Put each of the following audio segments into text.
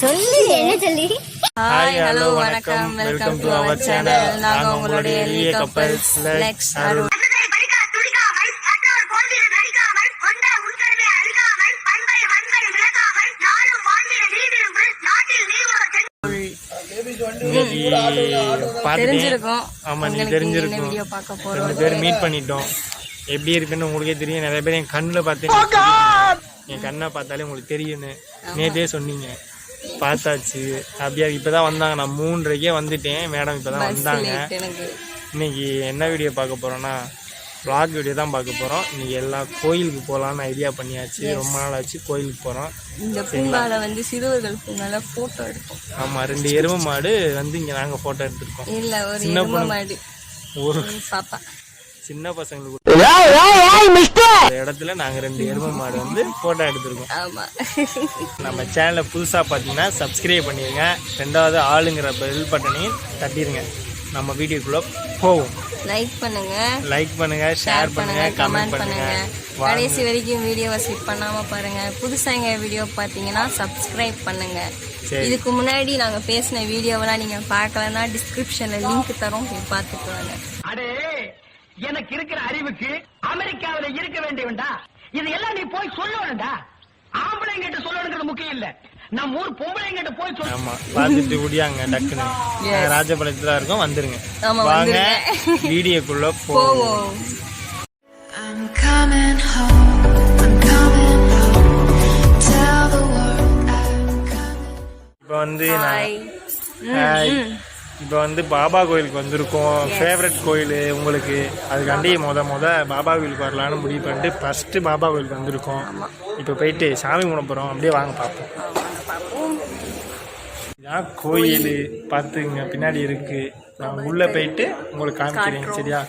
சொல்லி என்ன சொல்லி ஹாய் ஹலோ வணக்கம் வெல்கம் டு அவர் சேனல். நாங்க உங்களுடைய எளிய கப்பல்ஸ் லெக்ஸ் அருண். தெரிஞ்சிருக்கும். ஆமா, நீ தெரிஞ்சிருக்கும். வீடியோ பார்க்க போறோம். 2 பேர் மீட் பண்ணிட்டோம். எப்படி இருக்குன்னு உங்களுக்கே தெரியும். நிறைய பேர் என் கண்ணில் பார்த்தேன், என் கண்ணை பார்த்தாலே உங்களுக்கு தெரியும்னு நேற்றே சொன்னீங்க. பார்த்தாச்சு. அப்படியா இப்போதான் வந்தாங்க. நான் 3:30க்கே வந்துட்டேன். மேடம் இப்போதான் வந்தாங்க. இன்னைக்கு என்ன வீடியோ பார்க்க போறோம்னா vlog வீடியோ தான் பார்க்க போறோம். இன்னைக்கு எல்லா கோயிலுக்கு போகலான்னு ஐடியா பண்ணியாச்சு. ரொம்ப நாள் ஆச்சு கோயிலுக்கு போறோம். இந்த பூங்கால வந்து சிறுவர்கள் பூங்கால போட்டோ எடுப்போம். ஆமா, 2 எருமை மாடு வந்து இங்க நாங்க போட்டோ எடுத்திருக்கோம். இல்ல, ஒரு எருமை மாடு, ஒரு பாப்பா, சின்ன பசங்களுக்கு இடத்துல நாங்க 2 எருமை மாடு வந்து போட்டோ எடுத்திருக்கோம். ஆமா. நம்ம சேனலை புதுசா பாத்தீங்கன்னா சப்ஸ்கிரைப் பண்ணிருங்க. 2வது ஆளுங்கிற பெல் பட்டனையும் தட்டிடுங்க. நம்ம வீடியோக்குள்ள போவோம். லைக் பண்ணுங்க, ஷேர் பண்ணுங்க, கமெண்ட் பண்ணுங்க. கடைசி வரைக்கும் வீடியோவை ஸ்கிப் பண்ணாம பாருங்க. புதுசா எங்க வீடியோ பாத்தீங்கன்னா சப்ஸ்கிரைப் பண்ணுங்க. இதுக்கு முன்னாடி நாங்க பேசின வீடியோவெல்லாம் நீங்க பார்க்கலன்னா டிஸ்கிரிப்ஷன்ல லிங்க் தரோம், போய் பார்த்துட்டு வாங்க. அடே, எனக்கு இருக்கிற அறிவுக்கு அமெரிக்காவில இருக்க வேண்டியவன்டா. இதெல்லாம் நீ போய் சொல்லணும்டா. ஆம்பளைங்கிட்ட சொல்லணுங்கிறது முக்கியம் இல்ல, நம்ம ஊர் பொம்பளைங்கிட்ட போய் சொல்ல. ஆமா, பாத்துட்டு ஓடியாங்க டக்குன்னு. ராஜபாளையத்துல இருக்கோம், வந்துருங்க. வாங்க வீடியோக்குள்ள போவோம். இப்போ வந்து பாபா கோயிலுக்கு வந்திருக்கோம். ஃபேவரட் கோயில் உங்களுக்கு. அதுக்காண்டி முத பாபா கோயிலுக்கு வரலான்னு முடிவு பண்ணிட்டு ஃபர்ஸ்ட் பாபா கோயிலுக்கு வந்திருக்கோம். இப்போ போயிட்டு சாமி கும்பிட போறோம். அப்படியே வாங்க பார்ப்போம். இதான் கோயில் பார்த்துங்க, பின்னாடி இருக்கு. நான் உள்ள போயிட்டு உங்களுக்கு காமிக்கிறேன். சரியா?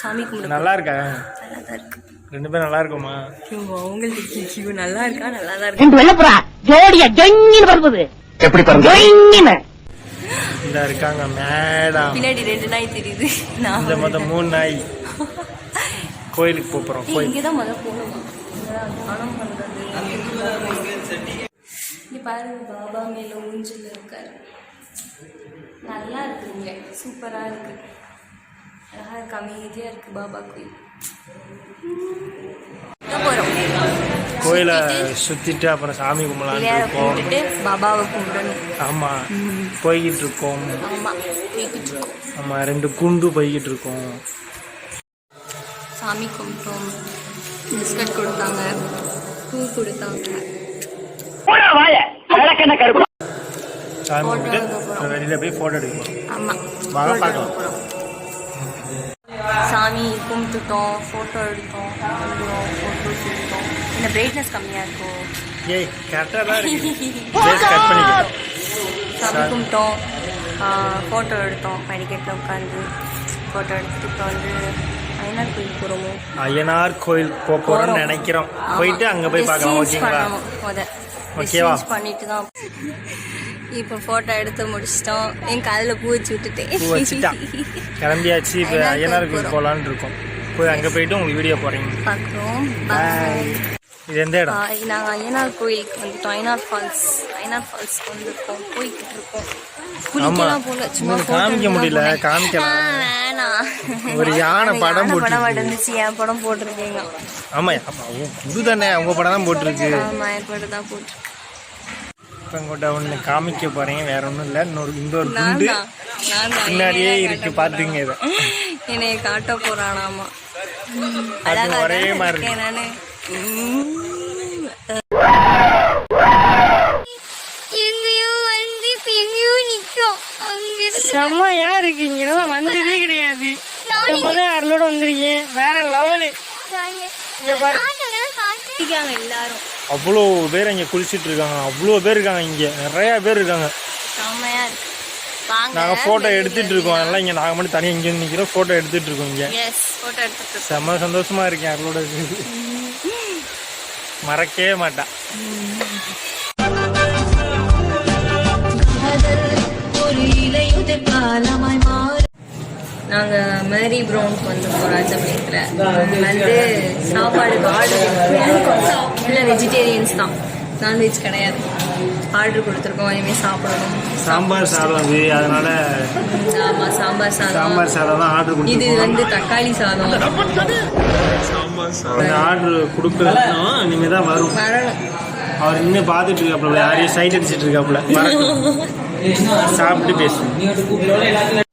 சாமி கும்பிட நல்லா இருக்கா? 2 பேரும் நல்லா இருக்குமா? உங்களுக்கு நல்லா இருக்கா? நல்லா தான் இருக்கு. எப்படி பாருங்க, இந்த இருக்காங்க மேடம். பின்னாடி 2 நாய் தெரியுது. இந்த மொத்தம் 3 நாய். கோயிலுக்கு போறோம். இங்கதான் முதல்ல போகணும். பாருங்க, பாபா மேல ஊஞ்சல் இருக்காரு. நல்லா இருக்குங்க, சூப்பரா இருக்கு. அழகா இருக்கு, அமைதியா இருக்கு பாபா கோயில். கோயிலை சுத்திட்டு அப்புறம் சாமி கும்பிட்டு பாபாவை கும்பிடணும். ஆமா, போய்கிட்டு இருக்கோம். ஆமா, 2 குண்டு போய்கிட்டு இருக்கோம். சாமி கும்பிட்டோம், பிஸ்கட் கொடுத்தாங்க, பூ கொடுத்தாங்க. சாமி கும்பிட்டு வெளியில போய் போட்டோ எடுக்கணும். ஆமா, வாங்க பார்க்கலாம். சாமி கும்பிட்டுட்டோம், ஃபோட்டோ எடுத்தோம், ஃபோட்டோ எடுத்தோம். இந்த பிரைட்னஸ் கம்மியாக இருக்கும். ஏய், கரெக்டாக தான் இருக்கு. கட் பண்ணிக்கலாம். சாமி கும்பிட்டோம், ஃபோட்டோ எடுத்தோம். படிக்கட்டில் உட்காந்து ஃபோட்டோ எடுத்துட்டு இப்போ வந்து அய்யனார் கோயில் போகிறோமோ? அய்யனார் கோயில் போகிறோம்னு நினைக்கிறோம். போயிட்டு அங்கே போய் பார்க்கலாம். ஓகேங்களா? ஓகேவா? பண்ணிட்டு தான் இப்போ ஃபோட்டோ எடுத்து முடிச்சிட்டோம். என் காலில் பூ வச்சு விட்டுட்டேன். கிளம்பியாச்சு. இப்போ அய்யனார் கோயில் போகலான்னு இருக்கோம். போய் அங்கே போயிட்டு உங்களுக்கு வீடியோ போகிறீங்க பார்க்குறோம். பாய். இது எந்த இடம்? நாங்கள் அய்யனார் கோயிலுக்கு வந்துட்டோம். அய்யனார் ஃபால்ஸ் வந்திருக்கோம், போய்கிட்டு இருக்கோம். குளிக்கலாம் போல, சும்மா காமிக்க முடியல. காமிக்கலாம். வேணாம், ஒரு யானை படம் இருந்துச்சு. என் படம் போட்டிருக்கீங்க. ஆமா, இது தானே உங்க படம் தான் போட்டிருக்கு. ஆமா, என் படம் தான் போட்டிருக்கு. இப்போ உங்கள்கிட்ட ஒன்று காமிக்க போறேன். வேற ஒன்றும் இல்லை, இன்னொரு குண்டு பின்னாடியே இருக்கு. பாத்துங்க, இதை என்னைய காட்ட போறானாமா. ஒரே மாதிரி நானு செம்மையா இருக்கீங்க. வந்ததே கிடையாது. அருளோட வந்துருக்கீங்க. வேற லெவலு. எல்லாரும் அவ்வளோ பேர் இங்க குளிச்சுட்டு இருக்காங்க. அவ்வளோ பேர் இருக்காங்க இங்க, நிறைய பேர் இருக்காங்க. செம்மையா இருக்கு. நாங்க போட்டோ எடுத்துட்டு இருக்கோம். எல்லாம் இங்க நாங்க மட்டும் தனியாக இங்க நிக்கிறோம், போட்டோ எடுத்துட்டு இருக்கோம். இங்க செம்ம சந்தோஷமா இருக்கேன். அருளோட மறக்கவே மாட்டேன். நாங்கள் மேரி ப்ரௌனுக்கு வந்துருக்கோம் ராஜபாளையத்தில். வந்து சாப்பாடுக்கு ஆர்டர் ஃபுல்லாக வெஜிடேரியன்ஸ் தான். நான்வெஜ் கிடையாது. ஆர்டர் கொடுத்துருக்கோம், இனிமேல் சாப்பிடணும். சாம்பார் சாதம் அது, அதனால ஆமாம் சாம்பார் சாதம் தான் ஆர்டர் கொடுத்து. இது வந்து தக்காளி சாதம். சாம்பார் சாதம் ஆர்டர் கொடுக்கணும், இனிமேல் தான் வரணும். அவர் இன்னும் பார்த்துட்டு இருக்காப்புல, யாரையும் சைட் அடிச்சுட்டு இருக்காப்புல. சாப்பிட்டு பேசுவோம்.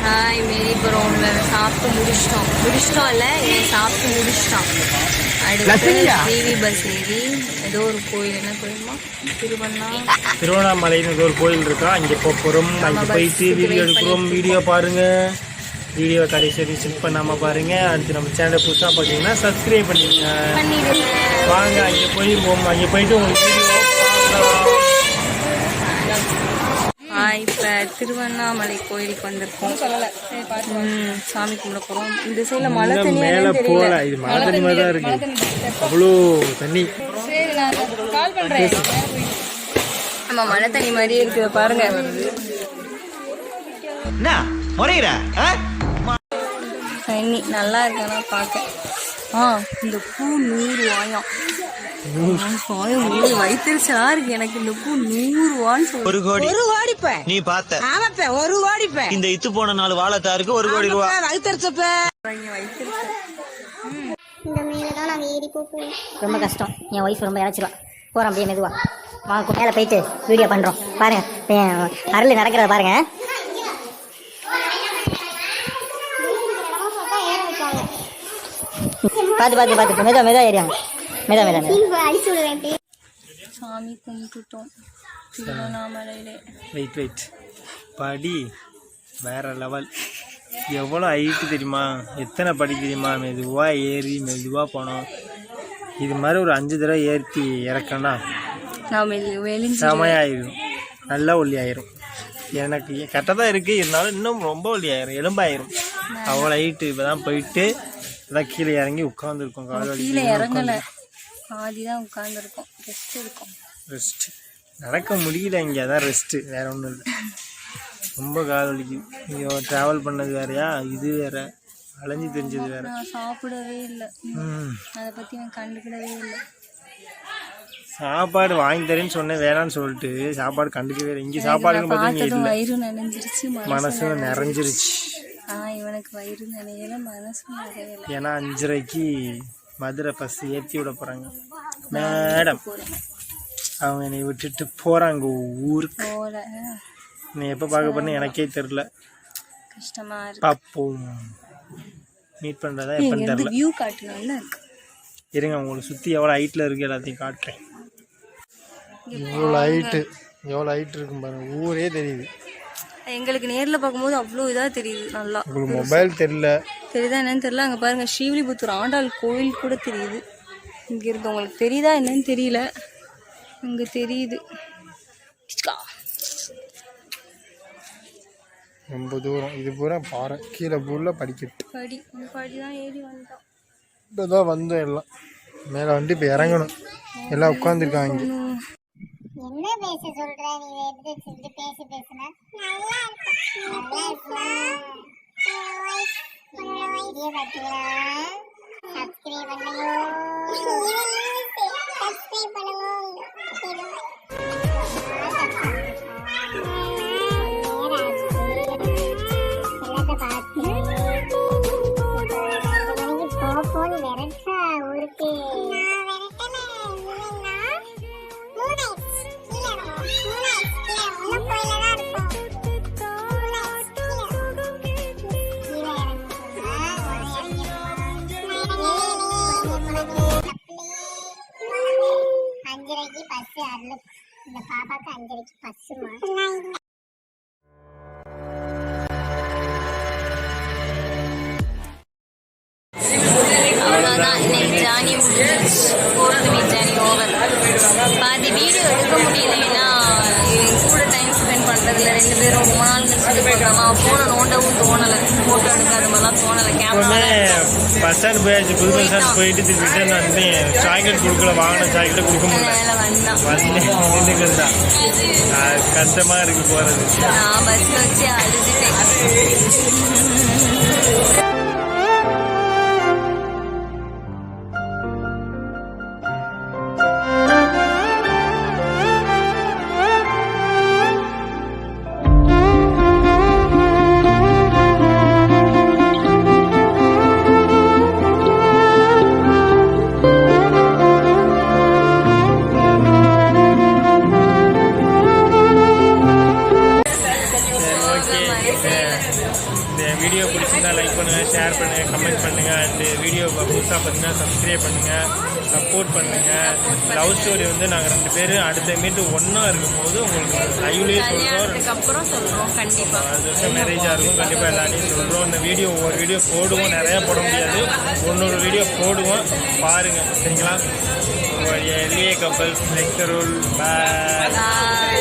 ஹாய் மேரிபுரம் சாப்பிட்டு முடிச்சிட்டோம் இல்லை சாப்பிட்டு முடிச்சிட்டோம். அடுத்து டிவி பஸ் ஏறி ஏதோ ஒரு கோயில், என்ன கோயிலுமா, திருவண்ணாமலைன்னு ஏதோ ஒரு கோயில் இருக்கா, அங்கே போகிறோம். அங்கே போயிட்டு வீடியோ எடுக்கிறோம். வீடியோ பாருங்க, வீடியோ கடைசி விசிட் பண்ணாமல் பாருங்க. அடுத்து நம்ம சேனல் புதுசாக பார்த்தீங்கன்னா சப்ஸ்கிரைப் பண்ணிடுங்க. வாங்க அங்கே போயிட்டு உங்களுக்கு வீடியோ பார்க்கலாம். இப்போ திருவண்ணாமலை கோயிலுக்கு வந்திருக்கோம். சாமி கும்பிட போகிறோம். இந்த சைடில் மழை தண்ணி மேலே போகல, இது மழை தண்ணி மாதிரி தான் இருக்கு. அவ்வளோ தண்ணி. நம்ம மழை தண்ணி மாதிரியே இருக்குது பாருங்க. தண்ணி நல்லா இருக்கானா பார்க்க. இந்த பூ 100 ரூபாயாம். வைத்திருச்சா இருக்கு எனக்கு. இந்த பூ 100 ரூபான்னு சொல்லி 1 கோடி நீ பார்த்த. ஆமாப்ப 1 கோடி. இந்த இத்து போன 4 வாழைத்தாருக்கு 1 கோடி ரூபா வைத்திருச்சப்ப. இந்த மேலதான் நாங்க ஏறி போவோம். ரொம்ப கஷ்டம். என் ஒய்ஃப் ரொம்ப இழைச்சிருவா. போறோம் அப்படியே மெதுவா. வாங்க மேல போயிட்டு வீடியோ பண்றோம் பாருங்க. அருள் நடக்கிறத பாருங்க. பார்த்து மெதுவா ஏறியாங்க. சாமி கும்பிட்டுட்டோம் திருவண்ணாமலையிலே. வெயிட் படி வேற லெவல். எவ்வளோ ஹைட்டு தெரியுமா, எத்தனை படி தெரியுமா. மெதுவாக ஏறி மெதுவாக போனோம். இது மாதிரி ஒரு 5 தடவை ஏற்றி இறக்கணும்னா செமையாயிரும், நல்லா ஒல்லி ஆயிரும். எனக்கு கரெக்டாக தான் இருக்குது, இருந்தாலும் இன்னும் ரொம்ப ஒல்லி ஆயிரும், எலும்பாயிரும். அவ்வளோ ஹைட்டு. இப்போ தான் போயிட்டு அதான் கீழே இறங்கி உட்காந்துருக்கோம். கீழே இறங்கலை, பாதிதான் உட்காந்துருக்கோம். ரெஸ்ட் நடக்க முடியல இங்கே, அதான் ரெஸ்ட்டு, வேற ஒன்றும் இல்லை. ரொம்ப கால் வலிக்குது. இங்கே ட்ராவல் பண்ணது வேறையா, இது வேற, அலைஞ்சு தெரிஞ்சது வேற. நான் சாப்பிடவே இல்லை, அதை பற்றி நான் கண்டுக்கிடவே இல்லை. சாப்பாடு வாங்கி தரேன்னு சொன்னேன், வேணான்னு சொல்லிட்டு சாப்பாடு கண்டுக்கவே இல்லை. இங்கே சாப்பாடுன்னு பார்த்தீங்கன்னா வயிறு நினைஞ்சிருச்சு, மனசு நிறைஞ்சிருச்சு. இவனுக்கு வயிறு நினையல, மனசு நிறையல. ஏன்னா 5:30க்கு மதுரை பஸ் ஏற்றி விட போகிறாங்க மேடம். அவங்க என்னை விட்டுட்டு போகிறாங்க ஊருக்கு. நீ எப்போ பார்க்க போறேன்னு எனக்கே தெரில. கஷ்டமா இருக்கு. பார்ப்போம், மீட் பண்ணுறதா எப்போன்னு தெரில. வியூ காட்டணும்ல. இருங்க உங்களுக்கு சுற்றி எவ்வளோ ஹைட்டில் இருக்குது எல்லாத்தையும் காட்டுறேன். எவ்வளோ ஹைட் இருக்கும் பாருங்க, ஊரே தெரியுது. எங்களுக்கு நேரில் பார்க்கும்போது அவ்வளோ இதாக தெரியுது. நல்லா உங்களுக்கு மொபைல் தெரியுதா என்னன்னு தெரியல. அங்கே பாருங்க ஸ்ரீவில்லிபுத்தூர் ஆண்டாள் கோவில் கூட தெரியுது. இங்கே இருந்து உங்களுக்கு தெரியுதா என்னன்னு தெரியல, இங்கே தெரியுது. ரொம்ப தூரம். இது பூரா பாறை, கீழே பூரில் படிக்கட்டு. படி தான் ஏறி வந்தோம். இப்போ தான் வந்தோம், எல்லாம் மேலே வந்து இப்போ இறங்கணும். எல்லாம் உட்காந்துருக்காங்க. என்ன பேச சொல்ற நீ? எப்படி பேசுனா நல்லா பாப்பாக்கு 5:30 பஸ்ஸுமா. அவ்வளோதான், இன்னைக்கு ஜானி முடிஞ்சிருச்சு. 4th week journey over. பாதி வீடியோ எடுக்க முடியல, ஏன்னா என் கூட டைம் ஸ்பெண்ட் பண்ணுறதுல 2 பேரும் ரொம்ப நாள் கழிச்சு பார்க்கலாமா, ஃபோனை நோண்டவும் தோணலை, ஃபோட்டோ எடுக்க அது மாதிரிலாம் தோணலை. எப்பவுமே பஸ் ஸ்டாண்ட் போயாச்சு, புது பஸ் ஸ்டாண்ட் போயிட்டு திருப்பி ரிட்டர்ன் வந்து சாக்லேட் கொடுக்கல, வாங்கின சாக்லேட் கொடுக்க முடியல. மேலே வந்தான் வந்து நின்றுக்கிறது தான் கஷ்டமா இருக்கு போறது. நான் பஸ்ஸில் வச்சு அழுதுட்டேன். இந்த வீடியோ பிடிச்சிருந்தா லைக் பண்ணுங்கள், ஷேர் பண்ணுங்கள், கமெண்ட் பண்ணுங்கள். அண்டு வீடியோ புதுசாக பார்த்தீங்கன்னா சப்ஸ்கிரைப் பண்ணுங்கள், சப்போர்ட் பண்ணுங்கள். லவ் ஸ்டோரி வந்து நாங்கள் 2 பேரும் அடுத்த மீட்டு ஒன்றா இருக்கும்போது உங்களுக்கு லைவ்லேயே சொல்கிறோம். அப்புறம் சொல்கிறோம் கண்டிப்பாக. 6 வருஷம் மேரேஜாக இருக்கும், கண்டிப்பாக எல்லாத்தையும் சொல்கிறோம். இந்த வீடியோ ஒவ்வொரு வீடியோ போடுவோம், நிறையா போட முடியாது, ஒன்னொரு வீடியோ போடுவோம், பாருங்கள் சரிங்களா. எல்ஏ கப்பல்ஸ் நெக்ஸ்ட் ரூல். பாய்.